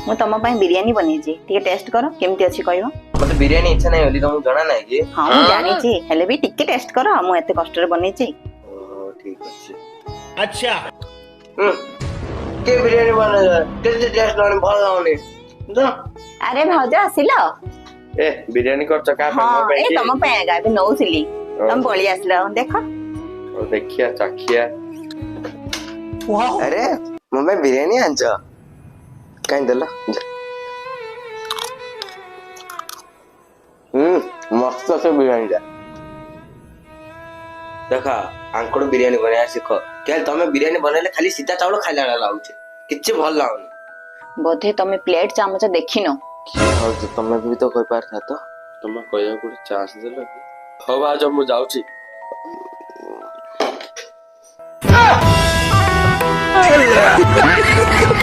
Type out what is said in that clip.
ମୁଁ ତମ ପାଇଁ ବିରିୟାନୀ ବନେଇଛି, ଟିକେ ଟେଷ୍ଟ କର କେମିତି ଅଛି କହିବ। ମତେ ବିରିୟାନୀ ଇଚ୍ଛା ନାହିଁ ବୋଲି ତମକୁ ଜଣା ନାହିଁ କି? ହଁ ମୁଁ ଜାଣିଛି, ହେଲେ ବି ଟିକେ ଟେଷ୍ଟ କର, ମୁଁ ଏତେ କଷ୍ଟରେ ବନେଇଛି। ଓହୋ ଠିକ ଅଛି। अच्छा କେ ବିରିୟାନୀ ବନେଇ କେତେ ଟେଷ୍ଟ ଲାଗୁନି, ଭଲ ଲାଗୁନି ତ। ଆରେ ଭାଉଜ ଆସିଲ? ଏ ବିରିୟାନୀ କରୁଛ କାହା ପାଇଁ? ମୋ ହଁ ପାଇଁ ଏ କି? ତମ ପାଇଁ ଆଗା ଏବେ ନଉଥିଲି, ତମେ ପଳେଇ ଆସିଲ ଦେଖ। ହଉ ଦେଖିଆ ଚାଖିଆ। ଆରେ ମୋ ପାଇଁ ବିରିୟାନୀ ଆଣିଛ, କାହିଁ ଦେଲ? ମସ୍ତ ସେ ବିରିୟାନୀଟା। ଦେଖ ଆଙ୍କଡୁ ବିରିୟାନୀ ବନେଇବା ଶିଖ। ତମେ ବିରିୟାନୀ ବନେଇଲେ ଖାଲି ସିଧା ଚାଉଳ ଖାଇଲା ଭଳିଆ ଲାଗୁଛି, କିଛି ଭଲ ଲାଗୁନି। ବୋଧେ ତମେ ପ୍ଲେଟ ଚାମଚ ଦେଖିନ। ହଉଛି ତମେ ବି ତ କହିପାରିଥା ତ, ତମେ କହିବାକୁ ଗୋଟେ ଚାନ୍ସ ଦେଲ କି? ହଉ ଭାଉଜ ମୁଁ ଯାଉଛି।